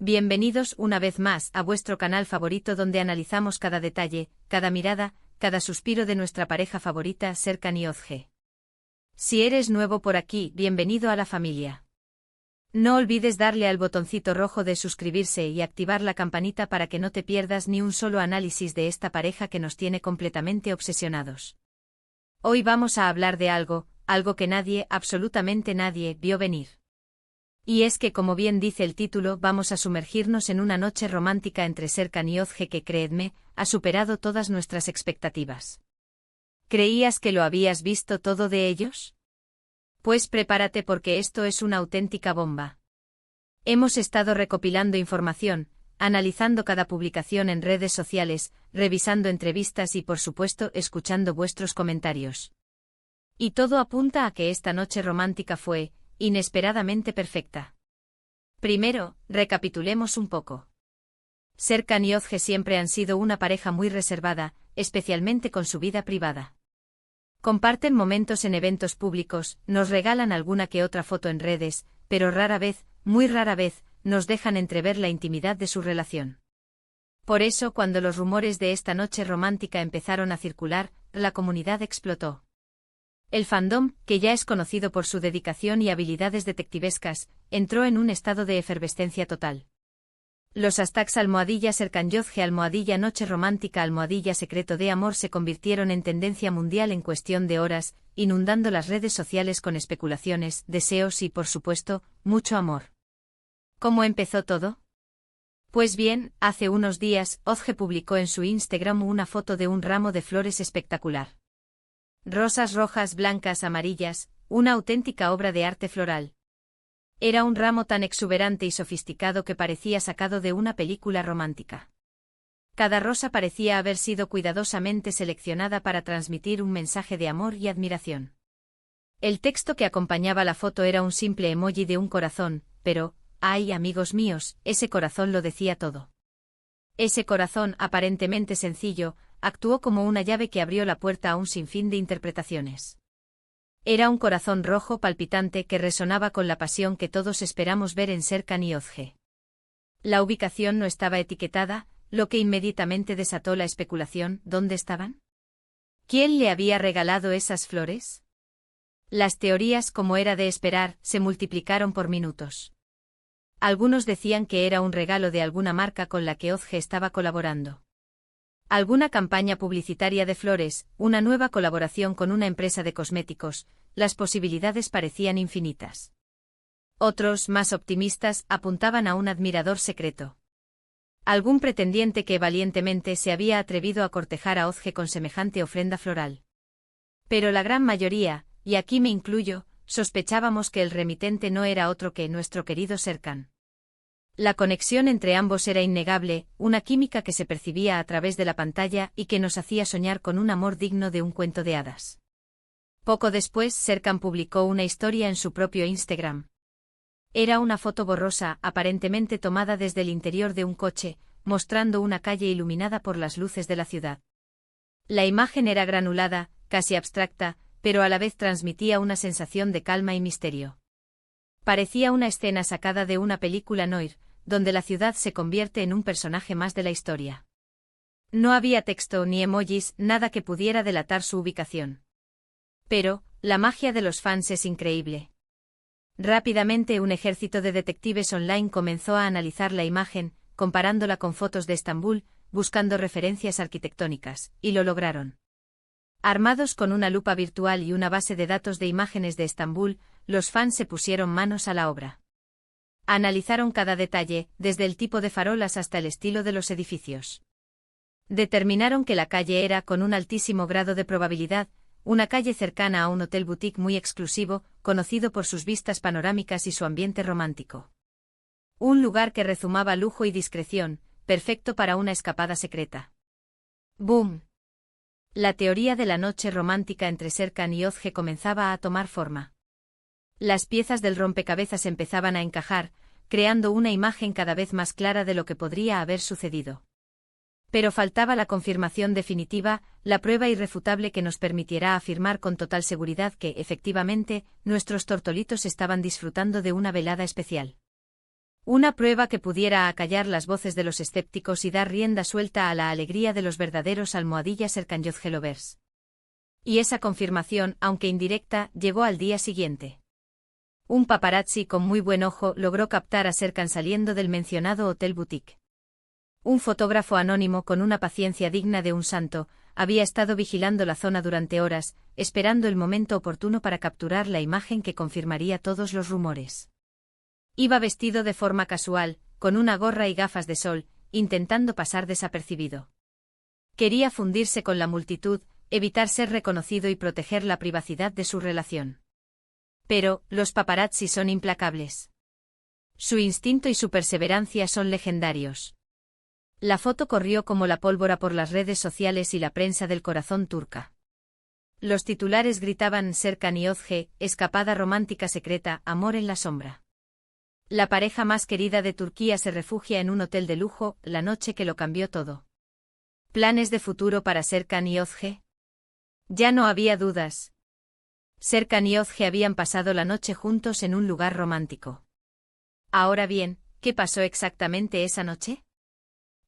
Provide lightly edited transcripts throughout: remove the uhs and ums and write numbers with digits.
Bienvenidos una vez más a vuestro canal favorito donde analizamos cada detalle, cada mirada, cada suspiro de nuestra pareja favorita Serkan y Özge. Si eres nuevo por aquí, bienvenido a la familia. No olvides darle al botoncito rojo de suscribirse y activar la campanita para que no te pierdas ni un solo análisis de esta pareja que nos tiene completamente obsesionados. Hoy vamos a hablar de algo que nadie, absolutamente nadie, vio venir. Y es que, como bien dice el título, vamos a sumergirnos en una noche romántica entre Serkan y Özge que, creedme, ha superado todas nuestras expectativas. ¿Creías que lo habías visto todo de ellos? Pues prepárate porque esto es una auténtica bomba. Hemos estado recopilando información, analizando cada publicación en redes sociales, revisando entrevistas y, por supuesto, escuchando vuestros comentarios. Y todo apunta a que esta noche romántica fue inesperadamente perfecta. Primero, recapitulemos un poco. Serkan y Özge siempre han sido una pareja muy reservada, especialmente con su vida privada. Comparten momentos en eventos públicos, nos regalan alguna que otra foto en redes, pero rara vez, muy rara vez, nos dejan entrever la intimidad de su relación. Por eso, cuando los rumores de esta noche romántica empezaron a circular, la comunidad explotó. El fandom, que ya es conocido por su dedicación y habilidades detectivescas, entró en un estado de efervescencia total. Los hashtags #Serkan y Özge, #noche romántica, #secreto de amor se convirtieron en tendencia mundial en cuestión de horas, inundando las redes sociales con especulaciones, deseos y, por supuesto, mucho amor. ¿Cómo empezó todo? Pues bien, hace unos días, Özge publicó en su Instagram una foto de un ramo de flores espectacular. Rosas rojas, blancas, amarillas, una auténtica obra de arte floral. Era un ramo tan exuberante y sofisticado que parecía sacado de una película romántica. Cada rosa parecía haber sido cuidadosamente seleccionada para transmitir un mensaje de amor y admiración. El texto que acompañaba la foto era un simple emoji de un corazón, pero, ay, amigos míos, ese corazón lo decía todo. Ese corazón, aparentemente sencillo, actuó como una llave que abrió la puerta a un sinfín de interpretaciones. Era un corazón rojo palpitante que resonaba con la pasión que todos esperamos ver en Serkan y Özge. La ubicación no estaba etiquetada, lo que inmediatamente desató la especulación. ¿Dónde estaban? ¿Quién le había regalado esas flores? Las teorías, como era de esperar, se multiplicaron por minutos. Algunos decían que era un regalo de alguna marca con la que Özge estaba colaborando. Alguna campaña publicitaria de flores, una nueva colaboración con una empresa de cosméticos, las posibilidades parecían infinitas. Otros, más optimistas, apuntaban a un admirador secreto. Algún pretendiente que valientemente se había atrevido a cortejar a Özge con semejante ofrenda floral. Pero la gran mayoría, y aquí me incluyo, sospechábamos que el remitente no era otro que nuestro querido Serkan. La conexión entre ambos era innegable, una química que se percibía a través de la pantalla y que nos hacía soñar con un amor digno de un cuento de hadas. Poco después, Serkan publicó una historia en su propio Instagram. Era una foto borrosa, aparentemente tomada desde el interior de un coche, mostrando una calle iluminada por las luces de la ciudad. La imagen era granulada, casi abstracta, pero a la vez transmitía una sensación de calma y misterio. Parecía una escena sacada de una película noir, donde la ciudad se convierte en un personaje más de la historia. No había texto ni emojis, nada que pudiera delatar su ubicación. Pero, la magia de los fans es increíble. Rápidamente un ejército de detectives online comenzó a analizar la imagen, comparándola con fotos de Estambul, buscando referencias arquitectónicas, y lo lograron. Armados con una lupa virtual y una base de datos de imágenes de Estambul, los fans se pusieron manos a la obra. Analizaron cada detalle, desde el tipo de farolas hasta el estilo de los edificios. Determinaron que la calle era, con un altísimo grado de probabilidad, una calle cercana a un hotel boutique muy exclusivo, conocido por sus vistas panorámicas y su ambiente romántico. Un lugar que rezumaba lujo y discreción, perfecto para una escapada secreta. ¡Boom! La teoría de la noche romántica entre Serkan y Özge comenzaba a tomar forma. Las piezas del rompecabezas empezaban a encajar, creando una imagen cada vez más clara de lo que podría haber sucedido. Pero faltaba la confirmación definitiva, la prueba irrefutable que nos permitiera afirmar con total seguridad que, efectivamente, nuestros tortolitos estaban disfrutando de una velada especial. Una prueba que pudiera acallar las voces de los escépticos y dar rienda suelta a la alegría de los verdaderos almohadilla Serkan Yozgelovers. Y esa confirmación, aunque indirecta, llegó al día siguiente. Un paparazzi con muy buen ojo logró captar a Serkan saliendo del mencionado hotel boutique. Un fotógrafo anónimo con una paciencia digna de un santo, había estado vigilando la zona durante horas, esperando el momento oportuno para capturar la imagen que confirmaría todos los rumores. Iba vestido de forma casual, con una gorra y gafas de sol, intentando pasar desapercibido. Quería fundirse con la multitud, evitar ser reconocido y proteger la privacidad de su relación. Pero, los paparazzi son implacables. Su instinto y su perseverancia son legendarios. La foto corrió como la pólvora por las redes sociales y la prensa del corazón turca. Los titulares gritaban Serkan y Özge, escapada romántica secreta, amor en la sombra. La pareja más querida de Turquía se refugia en un hotel de lujo, la noche que lo cambió todo. ¿Planes de futuro para Serkan y Özge? Ya no había dudas. Serkan y Özge habían pasado la noche juntos en un lugar romántico. Ahora bien, ¿qué pasó exactamente esa noche?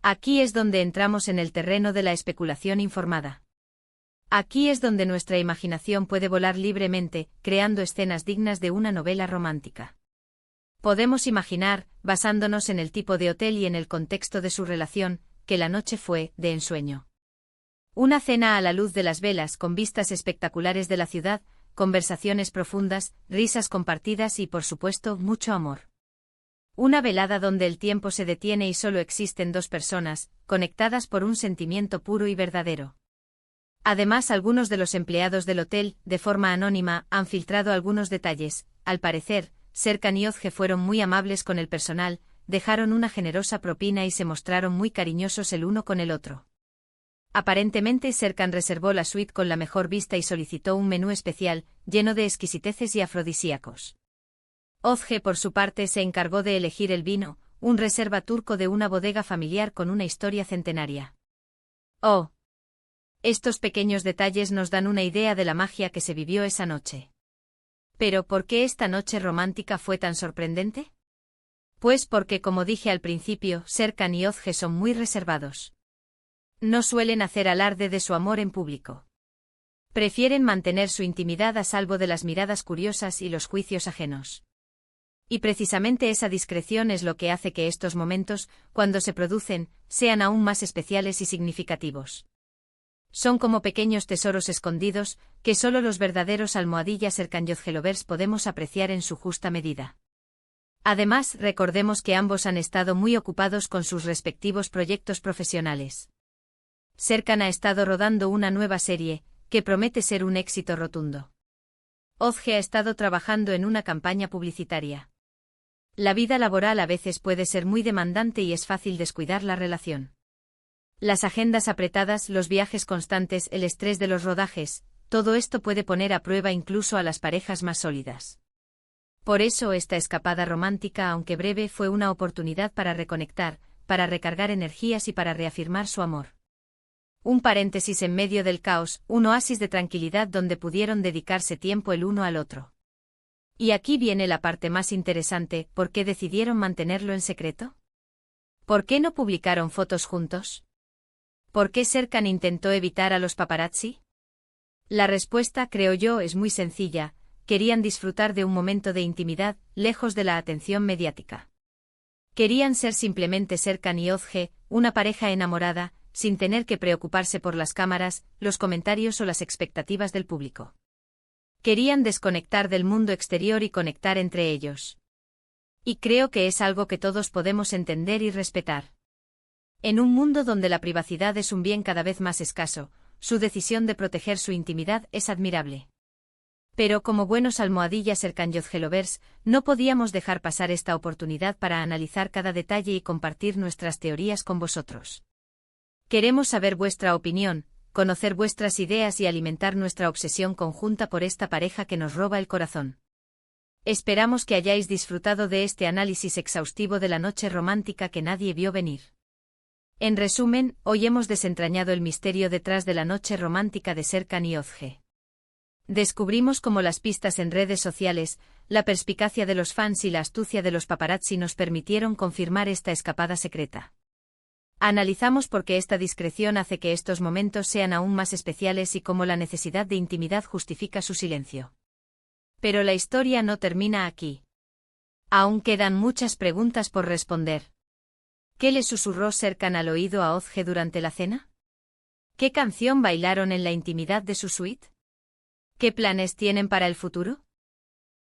Aquí es donde entramos en el terreno de la especulación informada. Aquí es donde nuestra imaginación puede volar libremente, creando escenas dignas de una novela romántica. Podemos imaginar, basándonos en el tipo de hotel y en el contexto de su relación, que la noche fue de ensueño. Una cena a la luz de las velas con vistas espectaculares de la ciudad, conversaciones profundas, risas compartidas y, por supuesto, mucho amor. Una velada donde el tiempo se detiene y solo existen dos personas, conectadas por un sentimiento puro y verdadero. Además, algunos de los empleados del hotel, de forma anónima, han filtrado algunos detalles. Al parecer, Serkan y Özge fueron muy amables con el personal, dejaron una generosa propina y se mostraron muy cariñosos el uno con el otro. Aparentemente Serkan reservó la suite con la mejor vista y solicitó un menú especial, lleno de exquisiteces y afrodisíacos. Özge por su parte se encargó de elegir el vino, un reserva turco de una bodega familiar con una historia centenaria. Oh. Estos pequeños detalles nos dan una idea de la magia que se vivió esa noche. ¿Pero por qué esta noche romántica fue tan sorprendente? Pues porque, como dije al principio, Serkan y Özge son muy reservados. No suelen hacer alarde de su amor en público. Prefieren mantener su intimidad a salvo de las miradas curiosas y los juicios ajenos. Y precisamente esa discreción es lo que hace que estos momentos, cuando se producen, sean aún más especiales y significativos. Son como pequeños tesoros escondidos, que solo los verdaderos almohadilla Serkan Yozgelovers podemos apreciar en su justa medida. Además, recordemos que ambos han estado muy ocupados con sus respectivos proyectos profesionales. Serkan ha estado rodando una nueva serie, que promete ser un éxito rotundo. Özge ha estado trabajando en una campaña publicitaria. La vida laboral a veces puede ser muy demandante y es fácil descuidar la relación. Las agendas apretadas, los viajes constantes, el estrés de los rodajes, todo esto puede poner a prueba incluso a las parejas más sólidas. Por eso esta escapada romántica, aunque breve, fue una oportunidad para reconectar, para recargar energías y para reafirmar su amor. Un paréntesis en medio del caos, un oasis de tranquilidad donde pudieron dedicarse tiempo el uno al otro. Y aquí viene la parte más interesante, ¿por qué decidieron mantenerlo en secreto? ¿Por qué no publicaron fotos juntos? ¿Por qué Serkan intentó evitar a los paparazzi? La respuesta, creo yo, es muy sencilla: querían disfrutar de un momento de intimidad, lejos de la atención mediática. Querían ser simplemente Serkan y Özge, una pareja enamorada, sin tener que preocuparse por las cámaras, los comentarios o las expectativas del público. Querían desconectar del mundo exterior y conectar entre ellos. Y creo que es algo que todos podemos entender y respetar. En un mundo donde la privacidad es un bien cada vez más escaso, su decisión de proteger su intimidad es admirable. Pero como buenos almohadilla Serkan Yozgelovers, no podíamos dejar pasar esta oportunidad para analizar cada detalle y compartir nuestras teorías con vosotros. Queremos saber vuestra opinión, conocer vuestras ideas y alimentar nuestra obsesión conjunta por esta pareja que nos roba el corazón. Esperamos que hayáis disfrutado de este análisis exhaustivo de la noche romántica que nadie vio venir. En resumen, hoy hemos desentrañado el misterio detrás de la noche romántica de Serkan y Özge. Descubrimos cómo las pistas en redes sociales, la perspicacia de los fans y la astucia de los paparazzi nos permitieron confirmar esta escapada secreta. Analizamos por qué esta discreción hace que estos momentos sean aún más especiales y cómo la necesidad de intimidad justifica su silencio. Pero la historia no termina aquí. Aún quedan muchas preguntas por responder. ¿Qué le susurró Serkan al oído a Ozge durante la cena? ¿Qué canción bailaron en la intimidad de su suite? ¿Qué planes tienen para el futuro?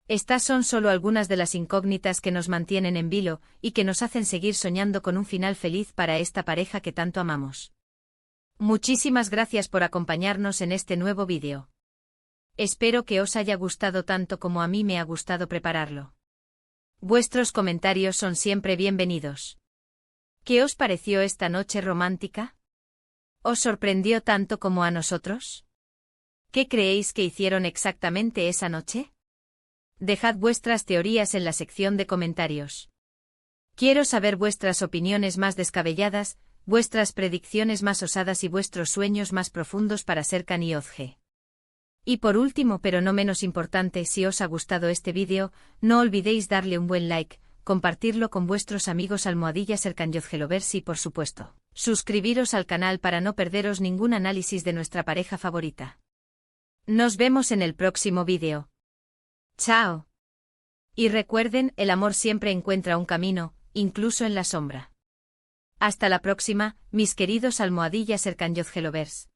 Estas son solo algunas de las incógnitas que nos mantienen en vilo y que nos hacen seguir soñando con un final feliz para esta pareja que tanto amamos. Muchísimas gracias por acompañarnos en este nuevo vídeo. Espero que os haya gustado tanto como a mí me ha gustado prepararlo. Vuestros comentarios son siempre bienvenidos. ¿Qué os pareció esta noche romántica? ¿Os sorprendió tanto como a nosotros? ¿Qué creéis que hicieron exactamente esa noche? Dejad vuestras teorías en la sección de comentarios. Quiero saber vuestras opiniones más descabelladas, vuestras predicciones más osadas y vuestros sueños más profundos para Serkan y Ozge. Y por último, pero no menos importante, si os ha gustado este vídeo, no olvidéis darle un buen like, compartirlo con vuestros amigos Serkan y Ozge Lovers y por supuesto, suscribiros al canal para no perderos ningún análisis de nuestra pareja favorita. Nos vemos en el próximo vídeo. ¡Chao! Y recuerden, el amor siempre encuentra un camino, incluso en la sombra. Hasta la próxima, mis queridos Serkan y Ozge Lovers.